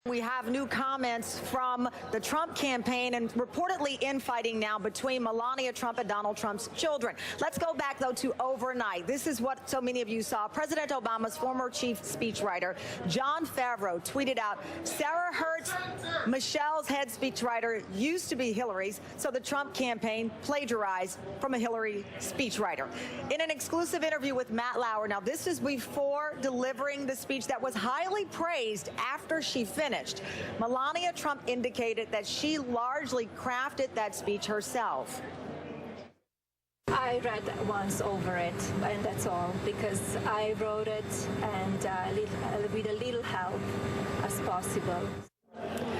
We have new comments from the Trump campaign and reportedly infighting now between Melania Trump and Donald Trump's children. Let's go back, though, to overnight. This is what so many of you saw. President Obama's former chief speechwriter, Jon Favreau, tweeted out, Sarah Hurt's, Michelle's head speechwriter, used to be Hillary's, so the Trump campaign plagiarized from a Hillary speechwriter. In an exclusive interview with Matt Lauer, now this is before delivering the speech that was highly praised after she finished. Melania Trump indicated that she largely crafted that speech herself. I read once over it, and that's all, because I wrote it and with a little help as possible.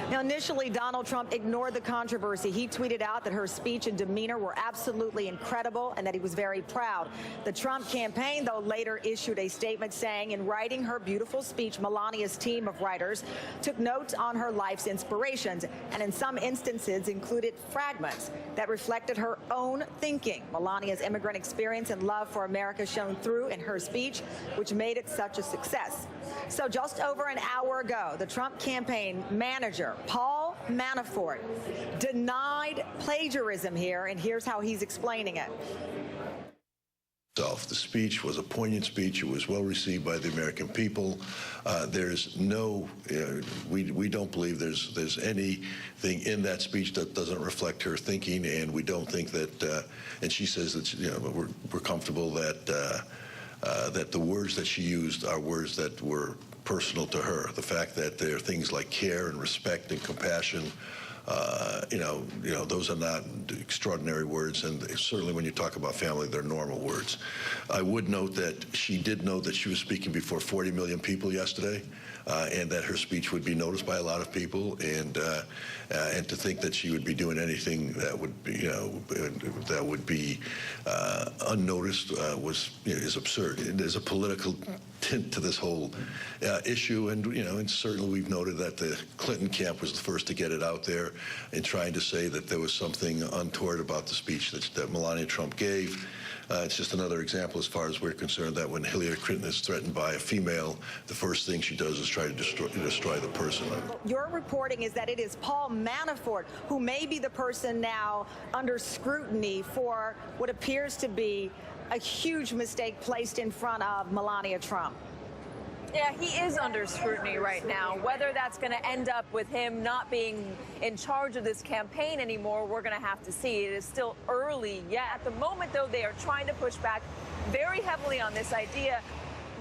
Now, initially, Donald Trump ignored the controversy. He tweeted out that her speech and demeanor were absolutely incredible and that he was very proud. The Trump campaign, though, later issued a statement saying in writing her beautiful speech, Melania's team of writers took notes on her life's inspirations and in some instances included fragments that reflected her own thinking. Melania's immigrant experience and love for America shone through in her speech, which made it such a success. So just over an hour ago, the Trump campaign manager, Paul Manafort, denied plagiarism here, and here's how he's explaining it. The speech was a poignant speech. It was well received by the American people. There's no, we don't believe there's anything in that speech that doesn't reflect her thinking, and we don't think that, and she says that, we're comfortable that that the words that she used are words that were personal to her. The fact that there are things like care and respect and compassion, those are not extraordinary words, and certainly when you talk about family, they're normal words. I would note that she did know that she was speaking before 40 million people yesterday, and that her speech would be noticed by a lot of people, and to think that she would be doing anything that would be, unnoticed is absurd. There's a political tint to this whole issue, and certainly we've noted that the Clinton camp was the first to get it out there in trying to say that there was something untoward about the speech that Melania Trump gave. It's just another example, as far as we're concerned, that when Hillary Clinton is threatened by a female, the first thing she does is try to destroy the person. Your reporting is that it is Paul Manafort who may be the person now under scrutiny for what appears to be a huge mistake placed in front of Melania Trump. Yeah, he is under scrutiny right now. Whether that's going to end up with him not being in charge of this campaign anymore, we're going to have to see. It is still early yet. At the moment, though, they are trying to push back very heavily on this idea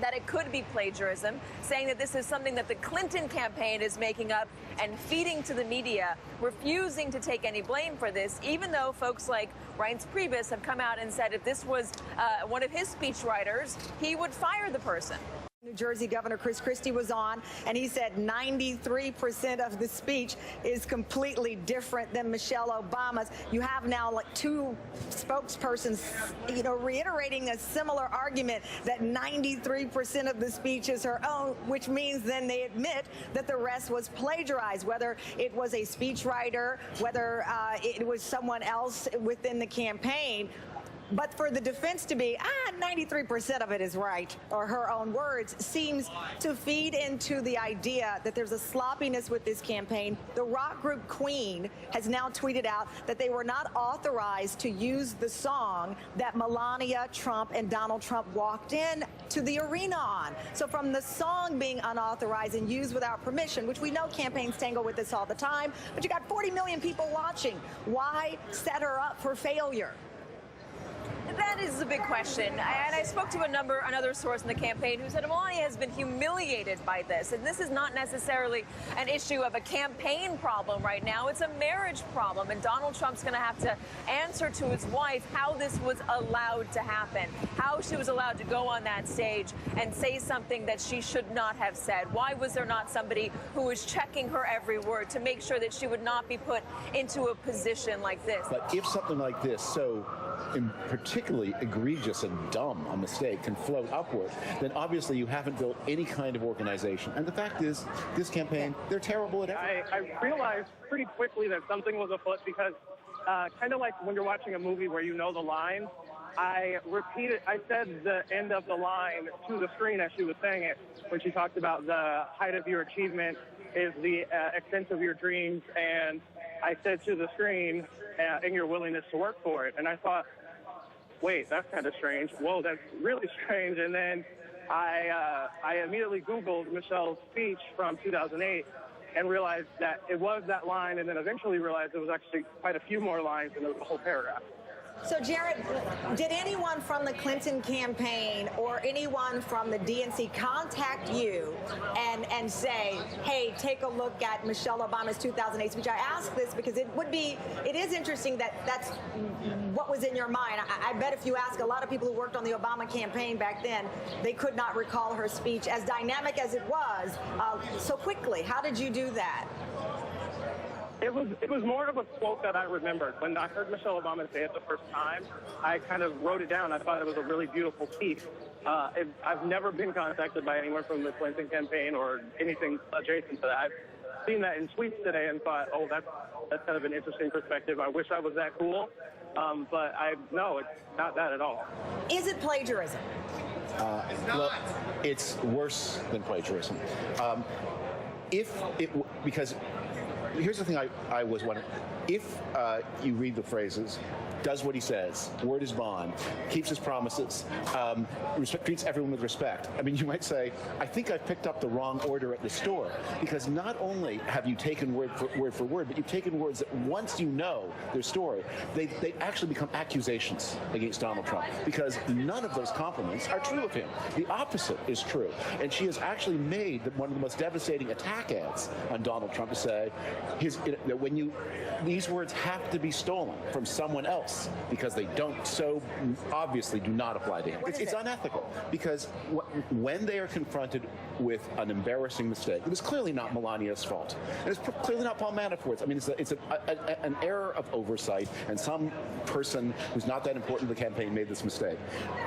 that it could be plagiarism, saying that this is something that the Clinton campaign is making up and feeding to the media, refusing to take any blame for this, even though folks like Reince Priebus have come out and said if this was one of his speechwriters, he would fire the person. New Jersey Governor Chris Christie was on, and he said 93% of the speech is completely different than Michelle Obama's. You have now like two spokespersons, reiterating a similar argument that 93% of the speech is her own, which means then they admit that the rest was plagiarized, whether it was a speechwriter, whether it was someone else within the campaign. But for the defense to be, 93% of it is right, or her own words, seems to feed into the idea that there's a sloppiness with this campaign. The rock group Queen has now tweeted out that they were not authorized to use the song that Melania Trump and Donald Trump walked in to the arena on. So from the song being unauthorized and used without permission, which we know campaigns tangle with this all the time, but you got 40 million people watching. Why set her up for failure? That is a big question. And I spoke to another source in the campaign who said Melania has been humiliated by this. And this is not necessarily an issue of a campaign problem right now. It's a marriage problem. And Donald Trump's going to have to answer to his wife how this was allowed to happen, how she was allowed to go on that stage and say something that she should not have said. Why was there not somebody who was checking her every word to make sure that she would not be put into a position like this? But if something like this, so particularly egregious and dumb a mistake, can float upward, then obviously you haven't built any kind of organization. And the fact is, this campaign, they're terrible at everything. I realized pretty quickly that something was afoot because kind of like when you're watching a movie where you know the line, I said the end of the line to the screen as she was saying it, when she talked about the height of your achievement is the extent of your dreams, and I said to the screen, and your willingness to work for it. And I thought, wait, that's kind of strange. Whoa, that's really strange. And then I immediately Googled Michelle's speech from 2008 and realized that it was that line, and then eventually realized it was actually quite a few more lines, and it was a whole paragraph. So, Jared, did anyone from the Clinton campaign or anyone from the DNC contact you and say, hey, take a look at Michelle Obama's 2008 speech? I ask this because it is interesting that that's what was in your mind. I bet if you ask a lot of people who worked on the Obama campaign back then, they could not recall her speech as dynamic as it was so quickly. How did you do that? It was more of a quote that I remembered. When I heard Michelle Obama say it the first time, I kind of wrote it down. I thought it was a really beautiful piece. I've never been contacted by anyone from the Clinton campaign or anything adjacent to that. I've seen that in tweets today and thought, oh, that's kind of an interesting perspective. I wish I was that cool, but no, it's not that at all. Is it plagiarism? Well, it's worse than plagiarism. Because here's the thing I was wondering. If you read the phrases, does what he says, word is bond, keeps his promises, treats everyone with respect. I mean, you might say, I think I've picked up the wrong order at the store, because not only have you taken word for word, but you've taken words that once you know their story, they actually become accusations against Donald Trump, because none of those compliments are true of him. The opposite is true. And she has actually made one of the most devastating attack ads on Donald Trump to say that when these words have to be stolen from someone else because they so obviously do not apply to him. It's unethical, because when they are confronted with an embarrassing mistake, it was clearly not Melania's fault. And it's clearly not Paul Manafort's. I mean, it's an error of oversight, and some person who's not that important to the campaign made this mistake.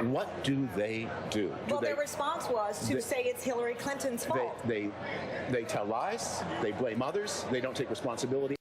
What do they do? Their response was to say it's Hillary Clinton's fault. They tell lies, they blame others, they don't take responsibility.